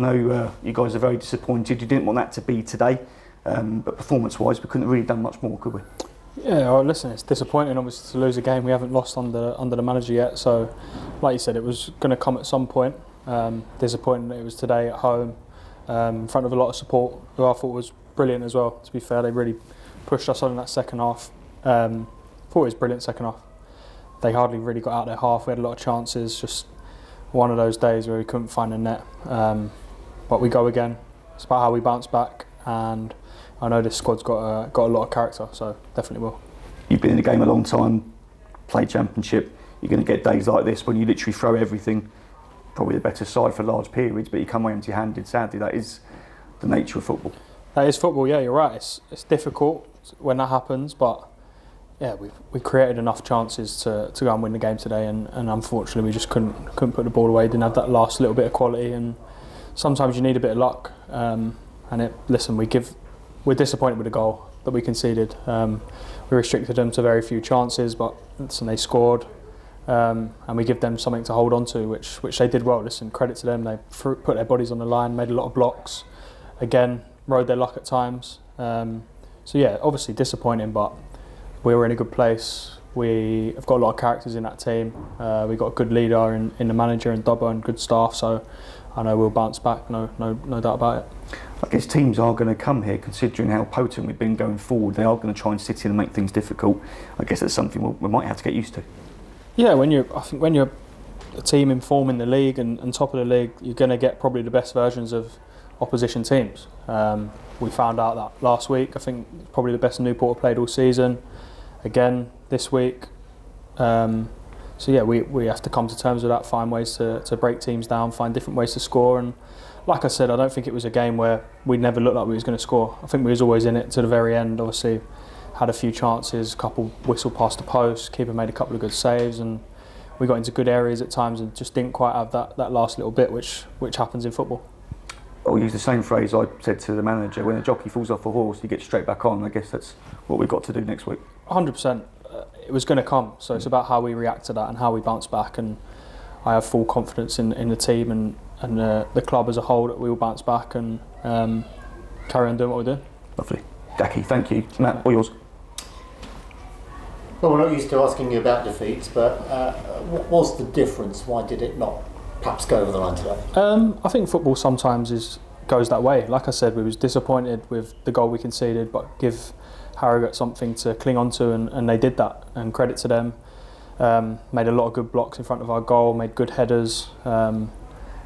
I know you guys are very disappointed. You didn't want that to be today, but performance-wise, we couldn't have really done much more, could we? Yeah, well, listen, it's disappointing obviously to lose a game we haven't lost under the manager yet. So, like you said, it was going to come at some point. Disappointing that it was today at home, in front of a lot of support, who I thought was brilliant as well. To be fair, they really pushed us on in that second half. Thought it was brilliant second half. They hardly really got out their half. We had a lot of chances. Just one of those days where we couldn't find a net. But we go again. It's about how we bounce back, and I know this squad's got a lot of character, so definitely will. You've been in the game a long time, played Championship. You're going to get days like this when you literally throw everything. Probably the better side for large periods, but you come away empty-handed. Sadly, that is the nature of football. That is football. Yeah, you're right. It's difficult when that happens, but yeah, we created enough chances to go and win the game today, and unfortunately we just couldn't put the ball away. Didn't have that last little bit of quality, and sometimes you need a bit of luck. We're disappointed with the goal that we conceded. We restricted them to very few chances, but they scored, and we give them something to hold on to, which they did well. Listen, credit to them. They put their bodies on the line, made a lot of blocks. Again, rode their luck at times. So yeah, obviously disappointing, but we were in a good place. We have got a lot of characters in that team. We've got a good leader in the manager and Dobbo, and good staff. So I know we'll bounce back. No doubt about it. I guess teams are going to come here, considering how potent we've been going forward. They are going to try and sit in and make things difficult. I guess that's something we might have to get used to. Yeah, I think when you're a team in form in the league and top of the league, you're going to get probably the best versions of opposition teams. We found out that last week. I think probably the best Newport have played all season. Again this week. So yeah, we have to come to terms with that, find ways to break teams down, find different ways to score. And like I said, I don't think it was a game where we never looked like we was going to score. I think we was always in it to the very end. Obviously, had a few chances, a couple whistle past the post, keeper made a couple of good saves, and we got into good areas at times and just didn't quite have that last little bit, which happens in football. I'll use the same phrase I said to the manager: when a jockey falls off a horse, he gets straight back on. I guess that's what we've got to do next week. 100%. It was going to come, so it's about how we react to that and how we bounce back. And I have full confidence in the team and the club as a whole that we will bounce back and carry on doing what we're doing. Lovely. Dacky, thank you. Matt, all yours. Well, we're not used to asking you about defeats, but what was the difference? Why did it not perhaps go over the line today? I think football sometimes goes that way. Like I said, we was disappointed with the goal we conceded, but give Harrogate something to cling on to, and they did that, and credit to them. Made a lot of good blocks in front of our goal, made good headers, and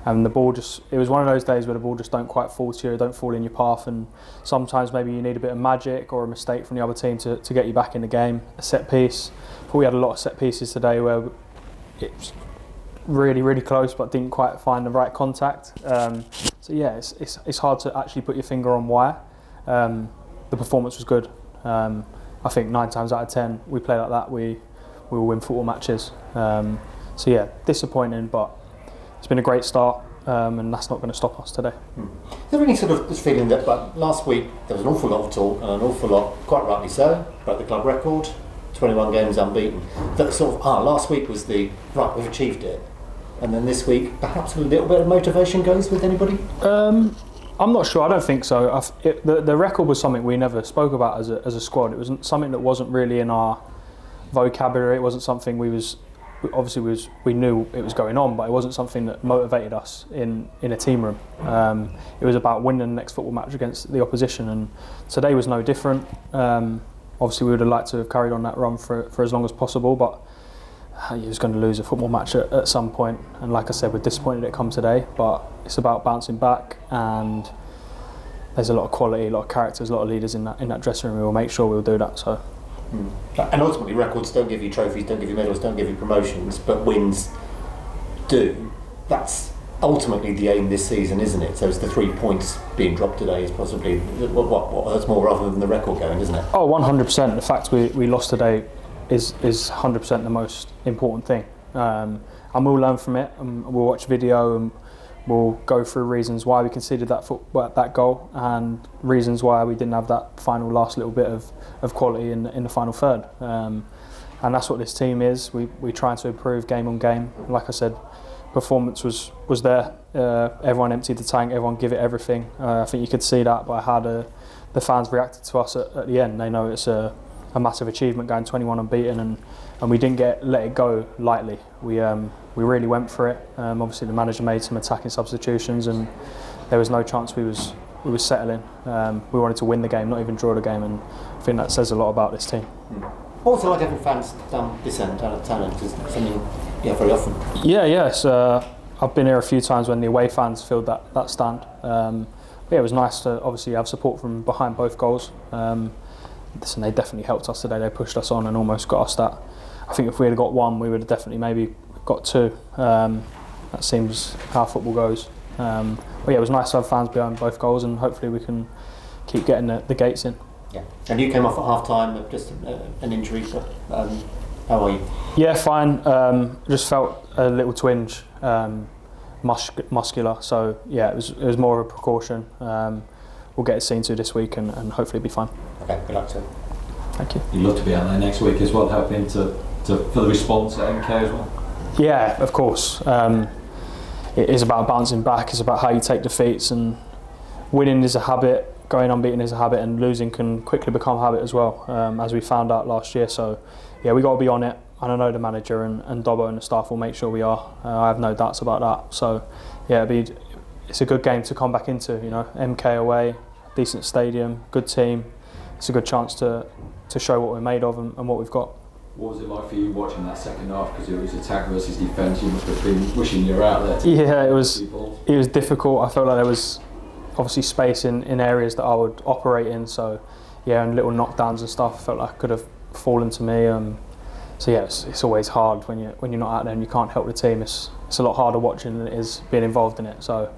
the ball it was one of those days where the ball just don't quite fall to you, don't fall in your path, and sometimes maybe you need a bit of magic or a mistake from the other team to get you back in the game. A set piece. But we had a lot of set pieces today where it's really, really close but didn't quite find the right contact. So yeah, it's hard to actually put your finger on why. The performance was good. I think 9 times out of 10 we play like that, we will win football matches. So yeah, disappointing, but it's been a great start, and that's not going to stop us today. Is there any sort of this feeling that last week there was an awful lot of talk, and an awful lot, quite rightly so, about the club record, 21 games unbeaten, that sort of, last week was we've achieved it, and then this week perhaps a little bit of motivation goes with anybody? I'm not sure. I don't think so. The record was something we never spoke about as a squad. It was something that wasn't really in our vocabulary. It wasn't something we knew it was going on, but it wasn't something that motivated us in a team room. It was about winning the next football match against the opposition, and today was no different. Obviously, we would have liked to have carried on that run for as long as possible, but you was going to lose a football match at some point. And like I said, we're disappointed it come today, but it's about bouncing back, and there's a lot of quality, a lot of characters, a lot of leaders in that dressing room. We will make sure we'll do that. So. And ultimately, records don't give you trophies, don't give you medals, don't give you promotions, but wins do. That's ultimately the aim this season, isn't it? So it's the 3 points being dropped today is possibly what hurts more rather than the record going, isn't it? Oh, 100%. The fact we lost today is 100% the most important thing. And we'll learn from it, and we'll watch video, and we'll go through reasons why we conceded that goal, and reasons why we didn't have that final last little bit of quality in the final third. And that's what this team is. We try to improve game on game. Like I said, performance was there. Everyone emptied the tank, everyone give it everything. I think you could see that by how the fans reacted to us at the end. They know it's a massive achievement going 21 unbeaten, and we didn't let it go lightly. We really went for it. Obviously the manager made some attacking substitutions, and there was no chance we was settling. We wanted to win the game, not even draw the game, and I think that says a lot about this team. What was it like having fans down this end, down at Talent? Is it something very often? Yeah. I've been here a few times when the away fans filled that stand. It was nice to obviously have support from behind both goals. Listen, they definitely helped us today. They pushed us on and almost got us that. I think if we had got one, we would have definitely maybe got two. That seems how football goes. But yeah, it was nice to have fans behind both goals, and hopefully we can keep getting the gates in. Yeah, and you came off at half time, just an injury, but how are you? Yeah, fine. Just felt a little twinge, muscular. So yeah, it was more of a precaution. We'll get it seen to this week, and hopefully be fine. Okay, good luck to you. Thank you. You'd love to be out there next week as well, helping for the response at MK as well. Yeah, of course. It is about bouncing back. It's about how you take defeats, and winning is a habit. Going unbeaten is a habit, and losing can quickly become a habit as well, as we found out last year. So yeah, we got to be on it, and I know the manager and Dobbo and the staff will make sure we are. I have no doubts about that. So yeah, it's a good game to come back into. MK away, decent stadium, good team. It's a good chance to show what we're made of and what we've got. What was it like for you watching that second half? Because it was attack versus defence. You must have been wishing you were out there. Yeah, it was difficult. I felt like there was obviously space in areas that I would operate in. So yeah, and little knockdowns and stuff. I felt like could have fallen to me. So yeah, it's always hard when you're not out there and you can't help the team. It's a lot harder watching than it is being involved in it. So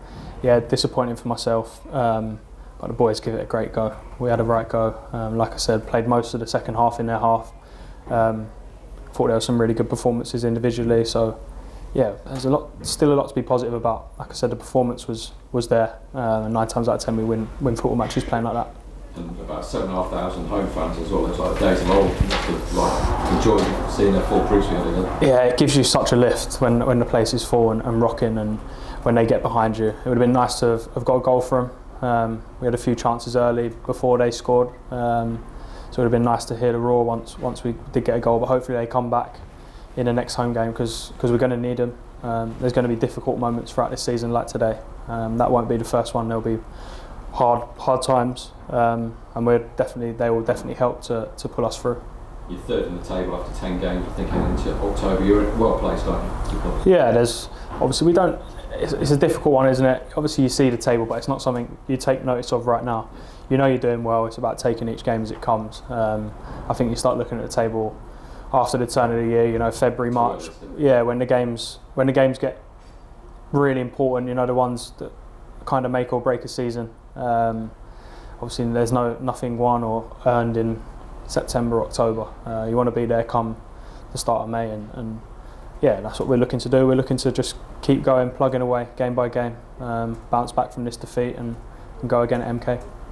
yeah, disappointing for myself. But the boys give it a great go. We had a right go. Like I said, played most of the second half in their half. Thought there were some really good performances individually. So yeah, there's still a lot to be positive about. Like I said, the performance was there. 9 times out of 10 we win football matches playing like that. And about 7,500 home fans as well. It's like days of old. Like enjoying seeing their full crucible again. Yeah, it gives you such a lift when the place is full and rocking, and when they get behind you. It would have been nice to have got a goal for them. We had a few chances early before they scored. So it would have been nice to hear the roar once we did get a goal, but hopefully they come back in the next home game because we're going to need them. There's going to be difficult moments throughout this season like today. That won't be the first one. There'll be hard times, and they will definitely help to pull us through. You're third in the table after 10 games. I think into October you're well placed, aren't you? Yeah, there's obviously it's a difficult one, isn't it? Obviously you see the table, but it's not something you take notice of right now. You know you're doing well. It's about taking each game as it comes. I think you start looking at the table after the turn of the year. February, March. Yeah, when the games get really important. The ones that kind of make or break a season. Obviously, there's nothing won or earned in September, October. You want to be there come the start of May, and yeah, that's what we're looking to do. We're looking to just keep going, plugging away, game by game, bounce back from this defeat, and go again at MK.